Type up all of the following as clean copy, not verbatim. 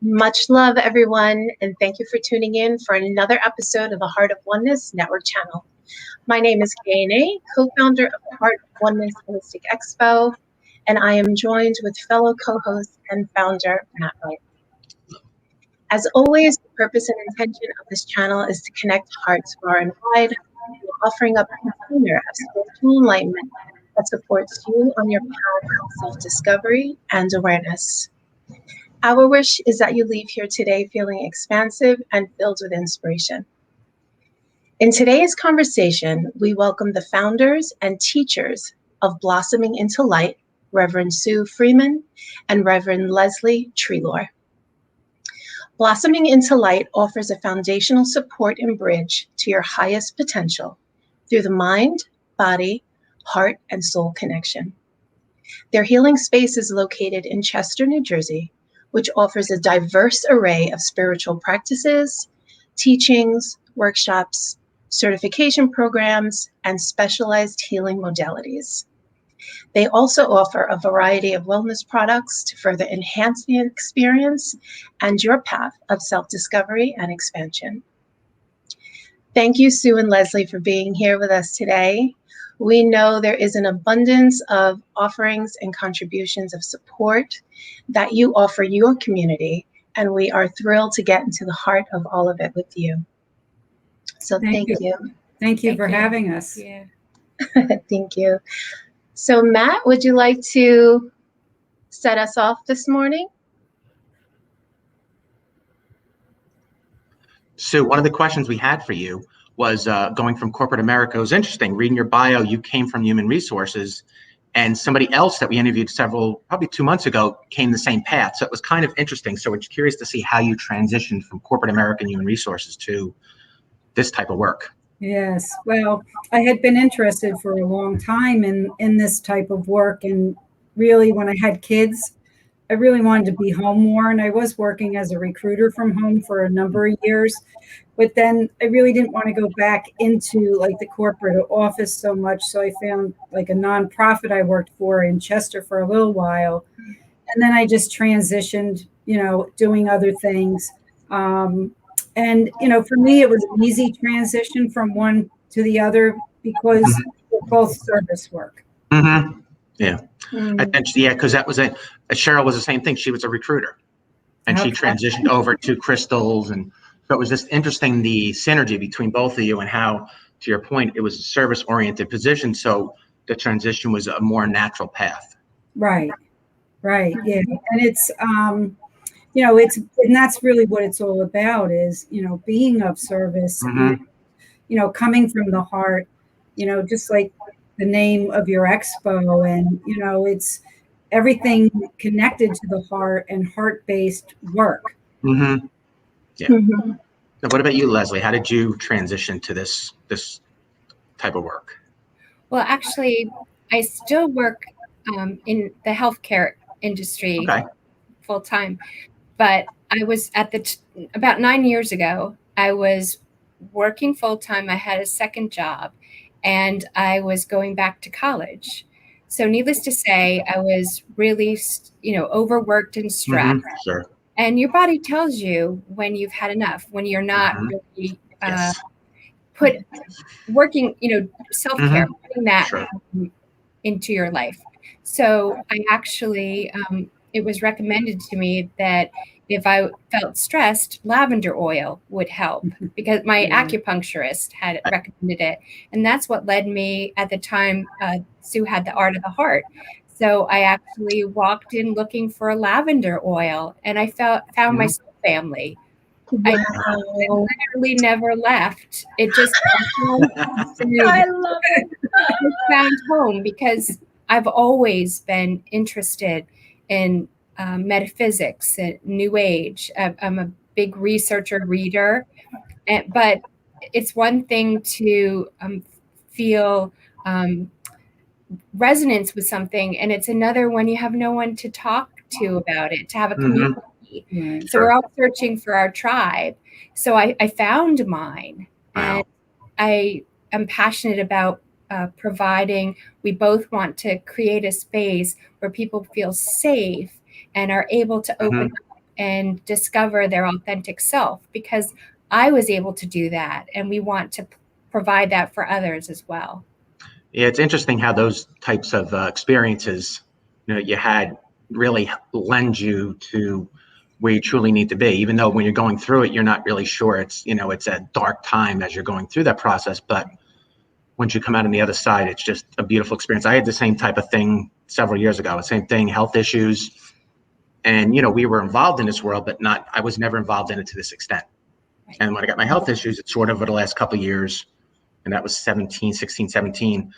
Much love, everyone, and thank you for tuning in for another episode of the Heart of Oneness Network channel. My name is K&A, co-founder of the Heart of Oneness Holistic Expo, and I am joined with fellow co-host and founder, Matt White. As always, the purpose and intention of this channel is to connect hearts far and wide, offering up a container of spiritual enlightenment that supports you on your path of self-discovery and awareness. Our wish is that you leave here today feeling expansive and filled with inspiration. In today's conversation, we welcome the founders and teachers of Blossoming into Light, Reverend Sue Freeman and Reverend Leslie Treloar. Blossoming into Light offers a foundational support and bridge to your highest potential through the mind, body, heart, and soul connection. Their healing space is located in Chester, New Jersey, which offers a diverse array of spiritual practices, teachings, workshops, certification programs, and specialized healing modalities. They also offer a variety of wellness products to further enhance the experience and your path of self-discovery and expansion. Thank you, Sue and Leslie, for being here with us today. We know there is an abundance of offerings and contributions of support that you offer your community, and we are thrilled to get into the heart of all of it with you. So thank you. Thank you for having us. Yeah. Thank you. So Matt, would you like to set us off this morning? So one of the questions we had for you was going from corporate America. It was interesting reading your bio. You came from human resources, and somebody else that we interviewed probably 2 months ago, came the same path. So it was kind of interesting. So we're curious to see how you transitioned from corporate American human resources to this type of work. Yes. Well, I had been interested for a long time in this type of work. And really, when I had kids, I really wanted to be home more. And I was working as a recruiter from home for a number of years. But then I really didn't want to go back into like the corporate office so much. So I found like a nonprofit I worked for in Chester for a little while. And then I just transitioned, doing other things. And, for me, it was an easy transition from one to the other because we're both service work. Mm-hmm. Yeah. Because that was Cheryl was the same thing. She was a recruiter, and she transitioned over to crystals. And so it was just interesting, the synergy between both of you and how, to your point, it was a service-oriented position. So the transition was a more natural path. Right. Yeah. And it's, and that's really what it's all about is, being of service, and, coming from the heart, just like the name of your expo, and, it's everything connected to the heart and heart-based work. Mm-hmm. Yeah. Mm-hmm. So what about you, Leslie? How did you transition to this type of work? Well, actually, I still work in the healthcare industry full time, but I was about 9 years ago, I was working full time. I had a second job, and I was going back to college. So needless to say, I was really, overworked and stressed. Mm-hmm. Sure. And your body tells you when you've had enough, when you're not really working, self-care, putting that into your life. So I actually, it was recommended to me that if I felt stressed, lavender oil would help, because my acupuncturist had recommended it. And that's what led me at the time. Sue had the Art of the Heart. So I actually walked in looking for a lavender oil, and I found my soul family. Wow. I literally never left. It just I love it. I found home because I've always been interested in metaphysics and New Age. I'm a big researcher, reader, but it's one thing to feel resonance with something, and it's another when you have no one to talk to about it, to have a community. Mm-hmm. So we're all searching for our tribe. So I found mine. Wow. And I am passionate about providing. We both want to create a space where people feel safe and are able to open up and discover their authentic self, because I was able to do that, and we want to provide that for others as well. Yeah, it's interesting how those types of experiences, you had really lend you to where you truly need to be. Even though when you're going through it, you're not really sure it's a dark time as you're going through that process. But once you come out on the other side, it's just a beautiful experience. I had the same type of thing several years ago. Same thing, health issues, and we were involved in this world, but I was never involved in it to this extent. Right. And when I got my health issues, it's sort of over the last couple of years, and that was 16, 17,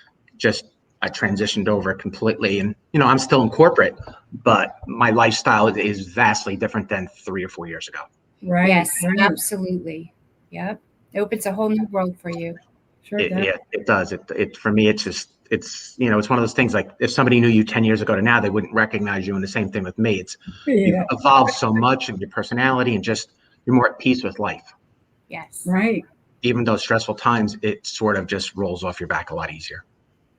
I transitioned over completely. And, I'm still in corporate, but my lifestyle is vastly different than 3 or 4 years ago. Right. Yes, absolutely. Yep. It opens a whole new world for you. Sure. It does. For me, it's one of those things, like if somebody knew you 10 years ago to now, they wouldn't recognize you. And the same thing with me. You've evolved so much in your personality, and you're more at peace with life. Yes. Right. Even though stressful times, it sort of just rolls off your back a lot easier.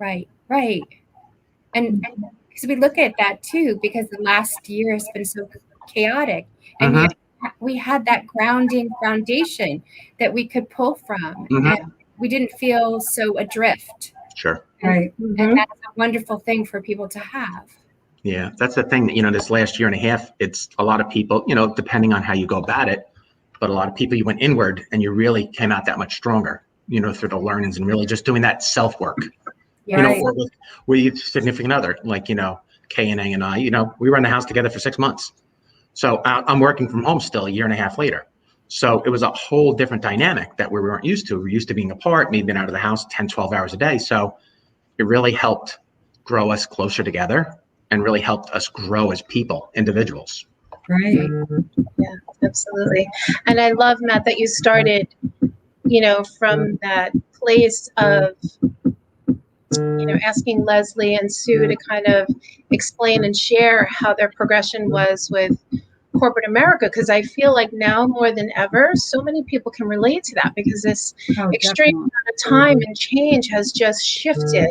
Right. And because we look at that too, because the last year has been so chaotic, and yet we had that grounding foundation that we could pull from, and we didn't feel so adrift. Sure. Right. And that's a wonderful thing for people to have. Yeah, that's the thing that, this last year and a half, it's a lot of people, depending on how you go about it, but a lot of people, you went inward and you really came out that much stronger, through the learnings and really just doing that self-work. Right. Or with your significant other, like, Kay and A and I, we were in the house together for 6 months. So I'm working from home still a year and a half later. So it was a whole different dynamic that we weren't used to. We were used to being apart, maybe been out of the house 10, 12 hours a day. So it really helped grow us closer together and really helped us grow as people, individuals. Right. Yeah, absolutely. And I love, Matt, that you started, from that place of, asking Leslie and Sue to kind of explain and share how their progression was with corporate America, because I feel like now more than ever, so many people can relate to that, because this extreme amount of time and change has just shifted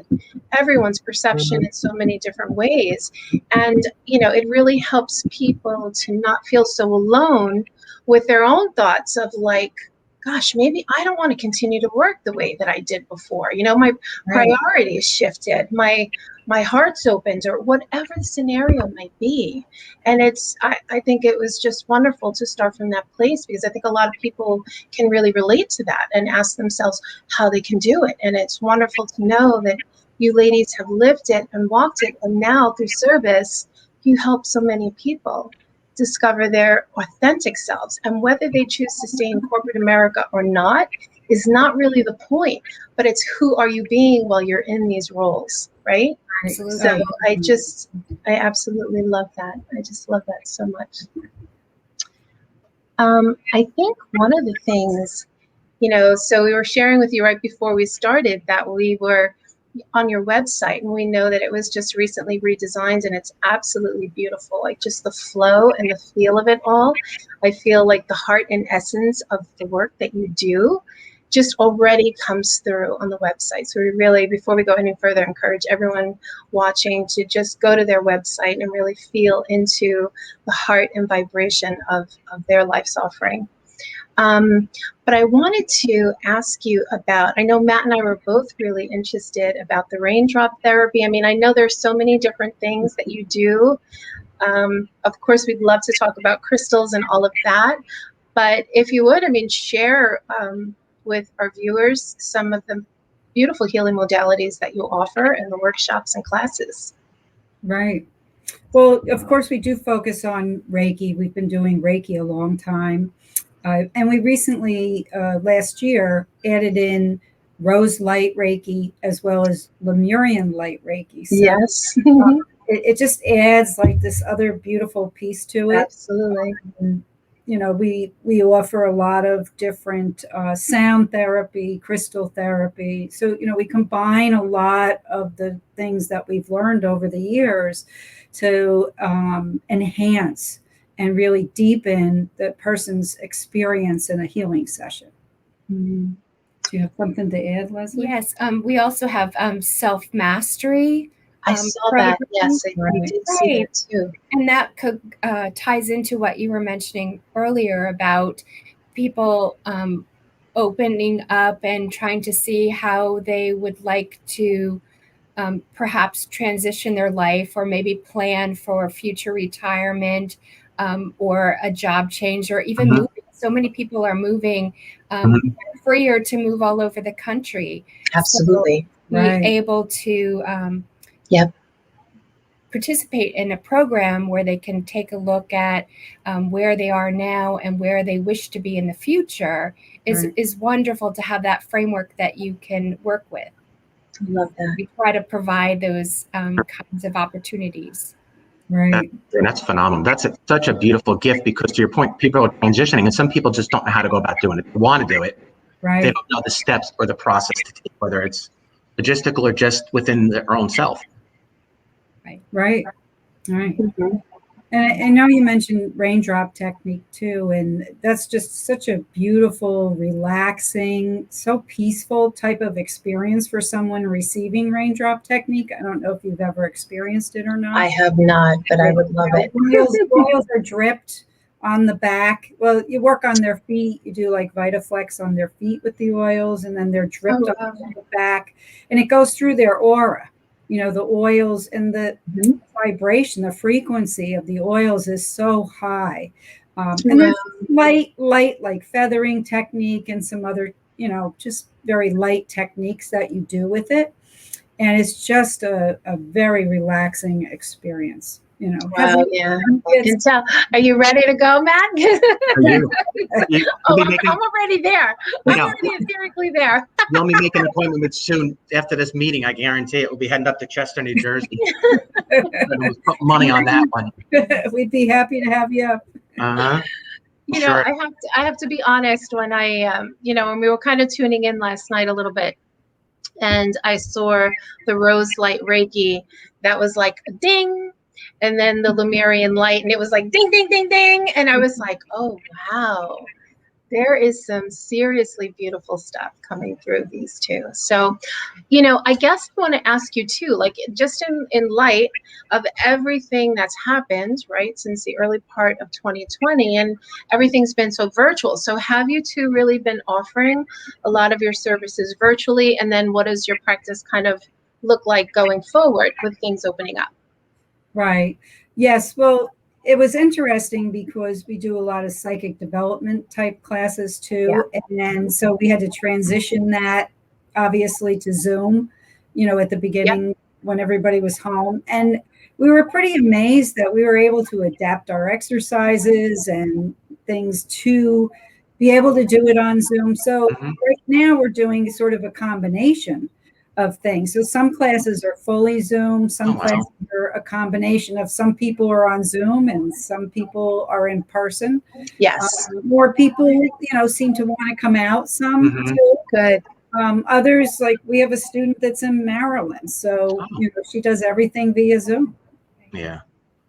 everyone's perception in so many different ways. And, it really helps people to not feel so alone with their own thoughts of like, gosh, maybe I don't want to continue to work the way that I did before. My priorities shifted, my heart's opened, or whatever the scenario might be. And I think it was just wonderful to start from that place, because I think a lot of people can really relate to that and ask themselves how they can do it. And it's wonderful to know that you ladies have lived it and walked it, and now through service, you help so many people discover their authentic selves. And whether they choose to stay in corporate America or not is not really the point, but it's who are you being while you're in these roles, right? Absolutely. So I absolutely love that. I just love that so much. I think one of the things, so we were sharing with you right before we started that we were on your website, and we know that it was just recently redesigned, and it's absolutely beautiful. Like just the flow and the feel of it all. I feel like the heart and essence of the work that you do just already comes through on the website. So we really, before we go any further, encourage everyone watching to just go to their website and really feel into the heart and vibration of their life's offering. But I wanted to ask you about, I know Matt and I were both really interested about the raindrop therapy. I mean, I know there's so many different things that you do. Of course, we'd love to talk about crystals and all of that. But if you would, share with our viewers some of the beautiful healing modalities that you offer in the workshops and classes. Right. Well, of course, we do focus on Reiki. We've been doing Reiki a long time. And we recently, last year, added in Rose Light Reiki as well as Lemurian Light Reiki. So, yes. It just adds like this other beautiful piece to it. Absolutely. And, we offer a lot of different sound therapy, crystal therapy. So, we combine a lot of the things that we've learned over the years to enhance and really deepen the person's experience in a healing session. Mm-hmm. Do you have something to add, Leslie? Yes. We also have self-mastery I saw that. Yes, I did see that too. And that ties into what you were mentioning earlier about people opening up and trying to see how they would like to perhaps transition their life, or maybe plan for future retirement, or a job change, or even moving. So many people are moving, freer to move all over the country. Absolutely. So be able to participate in a program where they can take a look at where they are now and where they wish to be in the future is wonderful to have that framework that you can work with. I love that. We try to provide those kinds of opportunities. Right. That's phenomenal. That's such a beautiful gift, because to your point, people are transitioning, and some people just don't know how to go about doing it. They want to do it. Right. They don't know the steps or the process to take, whether it's logistical or just within their own self. Right. Mm-hmm. And I know you mentioned Raindrop Technique too, and that's just such a beautiful, relaxing, so peaceful type of experience for someone receiving Raindrop Technique. I don't know if you've ever experienced it or not. I have not, but I would love it. Oils are dripped on the back. Well, you work on their feet. You do like VitaFlex on their feet with the oils, and then they're dripped on the back, and it goes through their aura. You know, the oils and the vibration, the frequency of the oils is so high. And there's light, like feathering technique and some other, just very light techniques that you do with it. And it's just a very relaxing experience. Wow, yeah. I can tell. Are you ready to go, Matt? I'm already there. I'm already empirically there. You'll be making an appointment with soon after this meeting. I guarantee it. We'll be heading up to Chester, New Jersey. We'll put money on that one. We'd be happy to have you. Sure. I have to be honest. When when we were kind of tuning in last night a little bit, and I saw the Rose Light Reiki, that was like a ding. And then the Lemurian light, and it was like ding, ding, ding, ding. And I was like, oh, wow, there is some seriously beautiful stuff coming through these two. So, I guess I want to ask you too, like just in light of everything that's happened, right, since the early part of 2020, and everything's been so virtual. So have you two really been offering a lot of your services virtually? And then what does your practice kind of look like going forward with things opening up? Right. Yes. Well, it was interesting because we do a lot of psychic development type classes too. Yeah. And then so we had to transition that obviously to Zoom, at the beginning when everybody was home. And we were pretty amazed that we were able to adapt our exercises and things to be able to do it on Zoom. So right now we're doing sort of a combination of things. So some classes are fully Zoom, some classes are a combination of some people are on Zoom and some people are in person. Yes. More people, seem to want to come out some too. Good. Others, like we have a student that's in Maryland. So, she does everything via Zoom. Yeah.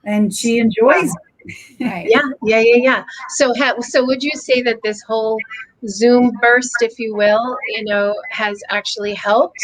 And she enjoys it. Right. Yeah. So would you say that this whole Zoom burst, if you will, has actually helped?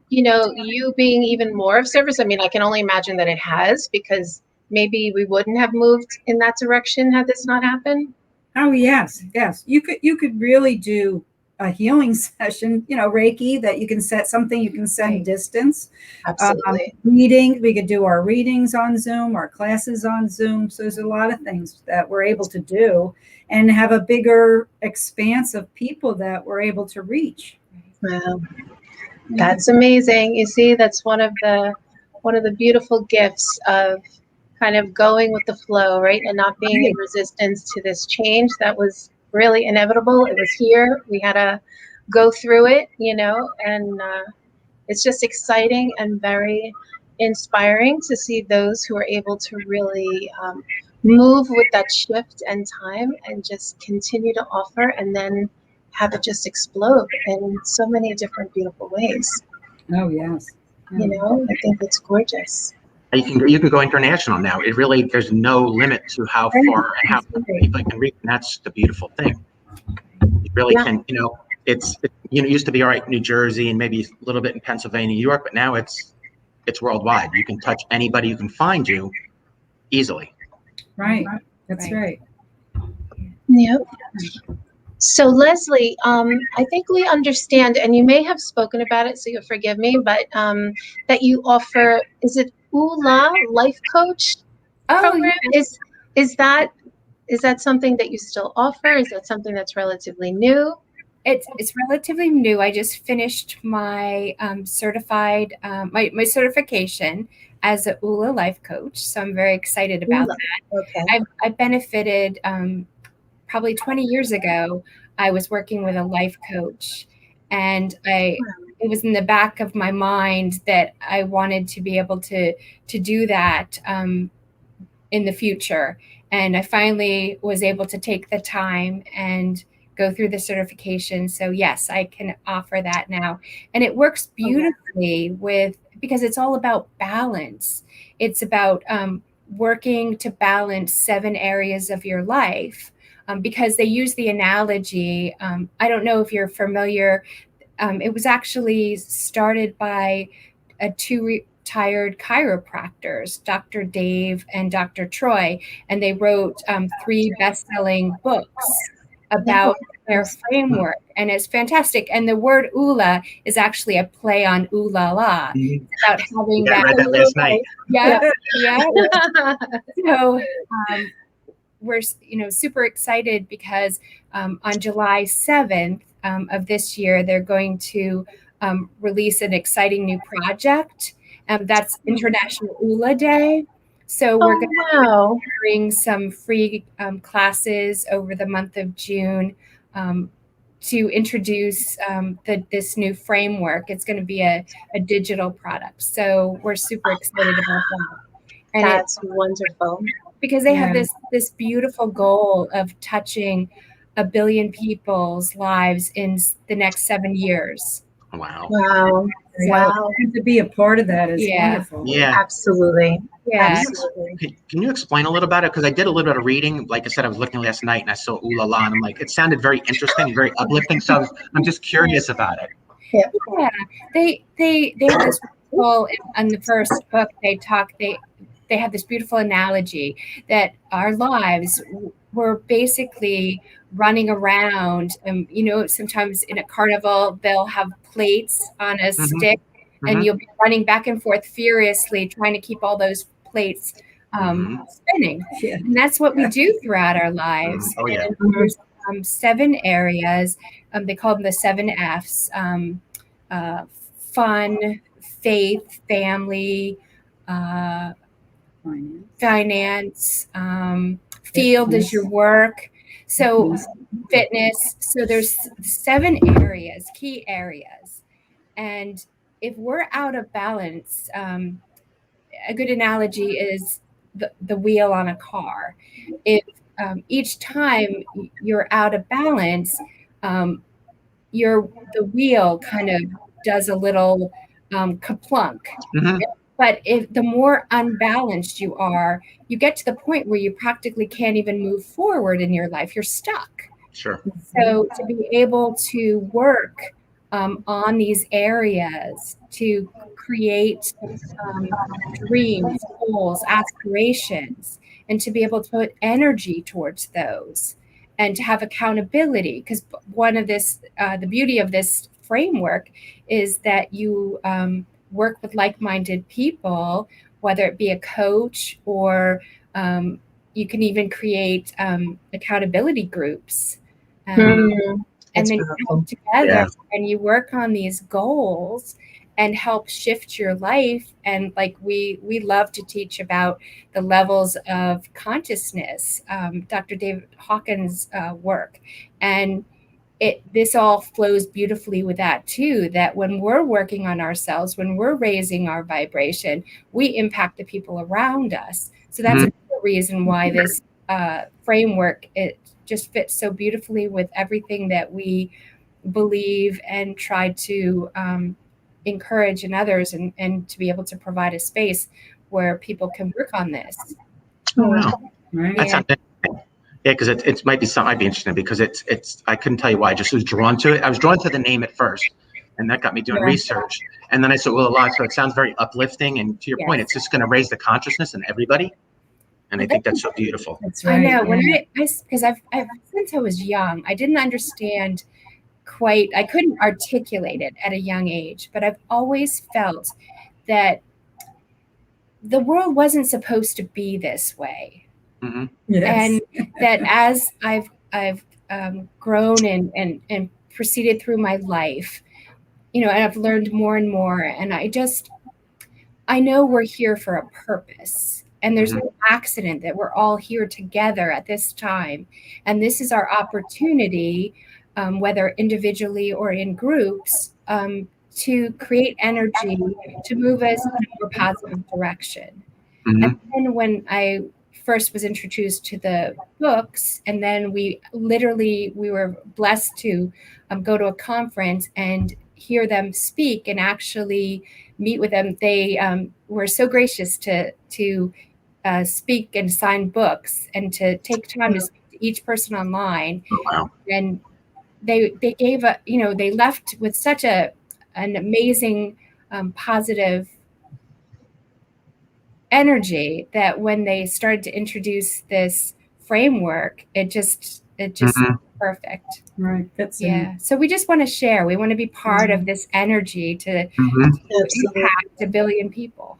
You being even more of service. I mean, I can only imagine that it has, because maybe we wouldn't have moved in that direction had this not happened. Oh, yes. You could really do a healing session, Reiki, that you can set something, you can set distance. Absolutely. Reading, we could do our readings on Zoom, our classes on Zoom. So there's a lot of things that we're able to do and have a bigger expanse of people that we're able to reach. Wow. That's amazing. You see, that's one of the beautiful gifts of kind of going with the flow, right? And not being in resistance to this change that was really inevitable. It was here. We had to go through it, and it's just exciting and very inspiring to see those who are able to really move with that shift and time and just continue to offer, and then have it just explode in so many different beautiful ways. Oh, yes. I think it's gorgeous. You can go international now. It really, there's no limit to how far and how people can reach. And that's the beautiful thing. You really can, it used to be all right, New Jersey and maybe a little bit in Pennsylvania, New York, but now it's it's worldwide. You can touch anybody who can find you easily. Right. That's right. Yep. So Leslie, I think we understand, and you may have spoken about it, so you'll forgive me, but that you offer, is it Oola life coach program? Yeah. Is that something that you still offer? Is that something that's relatively new? It's relatively new. I just finished my certified my certification as a Oola life coach, so I'm very excited about Oola. that. Okay. I benefited probably 20 years ago. I was working with a life coach, and it was in the back of my mind that I wanted to be able to do that in the future. And I finally was able to take the time and go through the certification. So yes, I can offer that now. And it works beautifully because it's all about balance. It's about working to balance 7 areas of your life. Because they use the analogy, I don't know if you're familiar. It was actually started by two retired chiropractors, Dr. Dave and Dr. Troy, and they wrote 3 best-selling books about their framework, and it's fantastic. And the word Oola is actually a play on Ooh La La. It's about having I read that last night. Yeah. So we're super excited because on July 7th of this year, they're going to release an exciting new project. That's International Oola Day. So we're going to be offering some free classes over the month of June to introduce this new framework. It's going to be a digital product. So we're super excited about that. And that's wonderful. Because they have this beautiful goal of touching 1 billion people's lives in the next 7 years. Wow. Wow. Wow. To be a part of that is wonderful. Yeah. Absolutely. Yeah. Absolutely. Can you explain a little about it? Because I did a little bit of reading. Like I said, I was looking last night and I saw Ooh La La, and I'm like, it sounded very interesting, very uplifting. So I'm just curious about it. Yeah. They have this whole, in the first book, they have this beautiful analogy that our lives were basically running around. Sometimes in a carnival, they'll have plates on a stick, and you'll be running back and forth furiously trying to keep all those plates spinning. Yeah. And that's what we do throughout our lives. Oh, yeah. And there's 7 areas. They call them the 7 F's. Fun, faith, family, finance, field is your work. So fitness. So there's 7 areas, key areas. And if we're out of balance, a good analogy is the wheel on a car. If each time you're out of balance, the wheel kind of does a little kaplunk. But if the more unbalanced you are, you get to the point where you practically can't even move forward in your life. You're stuck. Sure. So to be able to work on these areas, to create dreams, goals, aspirations, and to be able to put energy towards those, and to have accountability, because one of the beauty of this framework is that you work with like-minded people, whether it be a coach or you can even create accountability groups. And then you come together and you work on these goals and help shift your life. And like we love to teach about the levels of consciousness, Dr. David Hawkins' work. And this all flows beautifully with that too, that when we're working on ourselves, when we're raising our vibration, we impact the people around us. So that's a reason why this framework, it just fits so beautifully with everything that we believe and try to encourage in others, and to be able to provide a space where people can work on this. Oh, wow. That sounds interesting. Yeah, because it might be something I'd be interested in, because it's I couldn't tell you why. I just was drawn to it. I was drawn to the name at first, And that got me doing research. And then I said, well, a lot. So it sounds very uplifting. And to your point, it's just going to raise the consciousness in everybody. And I think that's so beautiful. That's right. I know. When because I've since I was young, I didn't understand quite. I couldn't articulate it at a young age, but I've always felt that the world wasn't supposed to be this way. Mm-hmm. And that as I've grown and proceeded through my life, and I've learned more and more, and I know we're here for a purpose, and there's no accident that we're all here together at this time, and this is our opportunity, whether individually or in groups, to create energy to move us in a more positive direction. And then when I first was introduced to the books, and then we were blessed to go to a conference and hear them speak and actually meet with them. They were so gracious to speak and sign books and to take time to speak to each person online. Oh, wow. And they gave they left with such an amazing positive energy that when they started to introduce this framework, it just perfect. Right. That's So we just want to share. We want to be part of this energy to impact a billion people.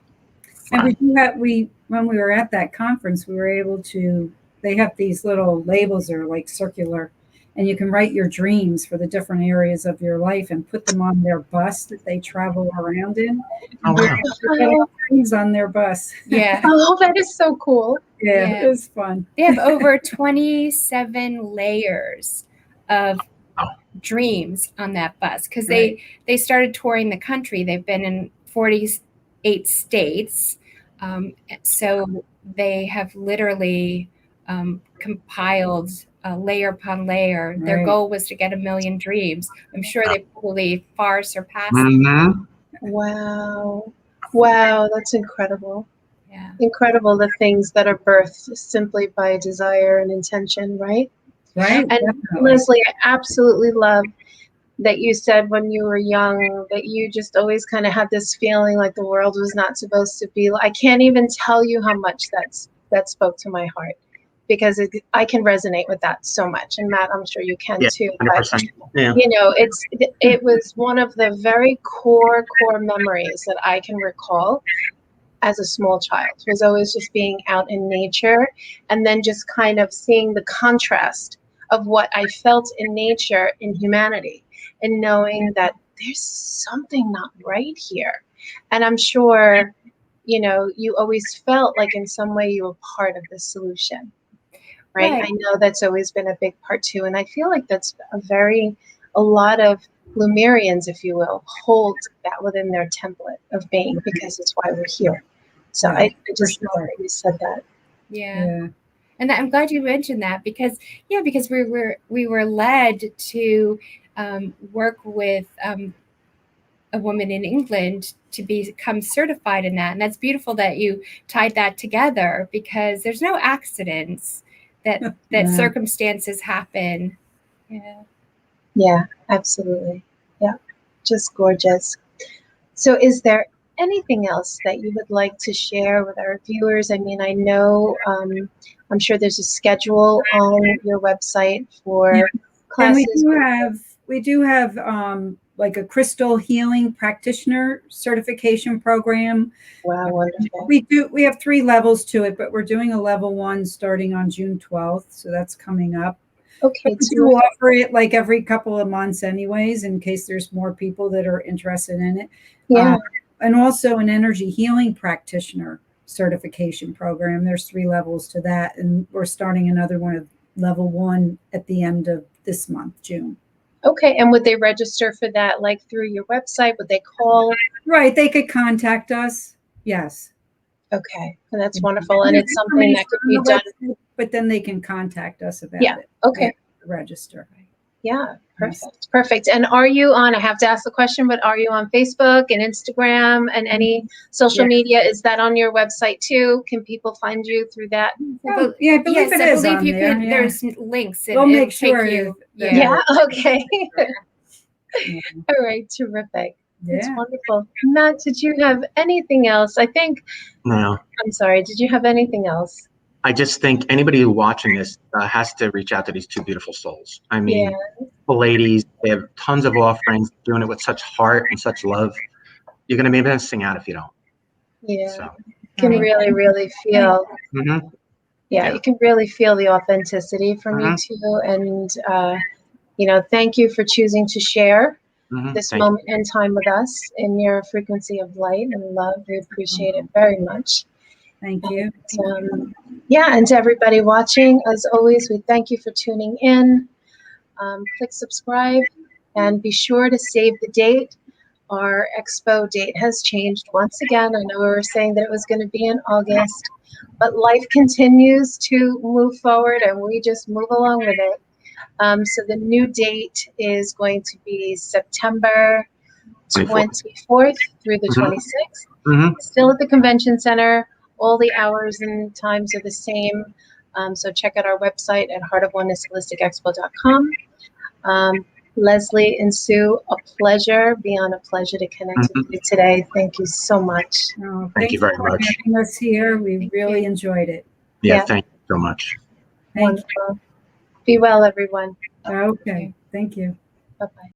And when we were at that conference, we were able to. They have these little labels that are like circular, and you can write your dreams for the different areas of your life and put them on their bus that they travel around in. Oh, wow. Dreams on their bus. Yeah. Oh, that is so cool. Yeah, it was fun. They have over 27 layers of dreams on that bus because they started touring the country. They've been in 48 states. So they have literally compiled layer upon layer. Their goal was to get 1 million dreams. I'm sure they probably far surpassed it. Wow, that's incredible. Yeah. Incredible, the things that are birthed simply by desire and intention, right? Right. And Definitely. Leslie, I absolutely love that you said when you were young that you just always kind of had this feeling like the world was not supposed to be. I can't even tell you how much that spoke to my heart, because I can resonate with that so much. And Matt, I'm sure you can too. 100%. Yeah. It was one of the very core memories that I can recall as a small child, was always just being out in nature and then just kind of seeing the contrast of what I felt in nature in humanity and knowing that there's something not right here. And I'm sure, you always felt like in some way you were part of the solution, right? I know that's always been a big part too. And I feel like that's a lot of Lumerians, if you will, hold that within their template of being, because it's why we're here. So I just love that you said that. Yeah. And I'm glad you mentioned that because we were led to work with a woman in England to become certified in that. And that's beautiful that you tied that together, because there's no accidents that circumstances happen. Yeah, absolutely. Yeah, just gorgeous. So is there anything else that you would like to share with our viewers? I mean, I know, I'm sure there's a schedule on your website for classes. And we do have like a crystal healing practitioner certification program. Wow, wonderful. We have 3 levels to it, but we're doing a level 1 starting on June 12th. So that's coming up. Okay. We do offer it like every couple of months anyways, in case there's more people that are interested in it. Yeah. And also an energy healing practitioner certification program. There's 3 levels to that. And we're starting another one of level 1 at the end of this month, June. Okay. And would they register for that like through your website? Would they call? Right. They could contact us. Yes. Okay. And that's wonderful. And it's something that could be done. Website, but then they can contact us about it. Okay. Register. Yeah. Perfect. Perfect. And are you on, I have to ask the question, but are you on Facebook and Instagram and any social media? Is that on your website too? Can people find you through that? Oh, yeah, I believe it is on there. There's links. We'll make sure. Yeah. Okay. All right, terrific. It's Yeah. wonderful. Matt, did you have anything else? No, I'm sorry, did you have anything else? I just think anybody who watching this has to reach out to these two beautiful souls. I mean, Yeah. the ladies, they have tons of offerings, doing it with such heart and such love. You're going to be missing out if you don't. Yeah. So, You can really, really feel, mhm. yeah, Yeah. you can really feel the authenticity from you Mhm. two. And, thank you for choosing to share this Thank moment in time with us in your frequency of light and love. We appreciate it very much. Thank you. Yeah, and to everybody watching, as always, we thank you for tuning in. Click subscribe and be sure to save the date. Our expo date has changed once again. I know we were saying that it was going to be in August, but life continues to move forward and we just move along with it. So the new date is going to be September 24th through the 26th. Still at the convention center. All the hours and times are the same. So check out our website at heartofonenessholisticexpo.com. Leslie and Sue, a pleasure, beyond a pleasure to connect with you today. Thank you so much. Oh, Thank you very for much. having us here. We Thank really you. enjoyed it. Yeah, Yeah. thank you so much. Thank Wonderful. Be well, everyone. you. Okay. Thank you. Bye-bye.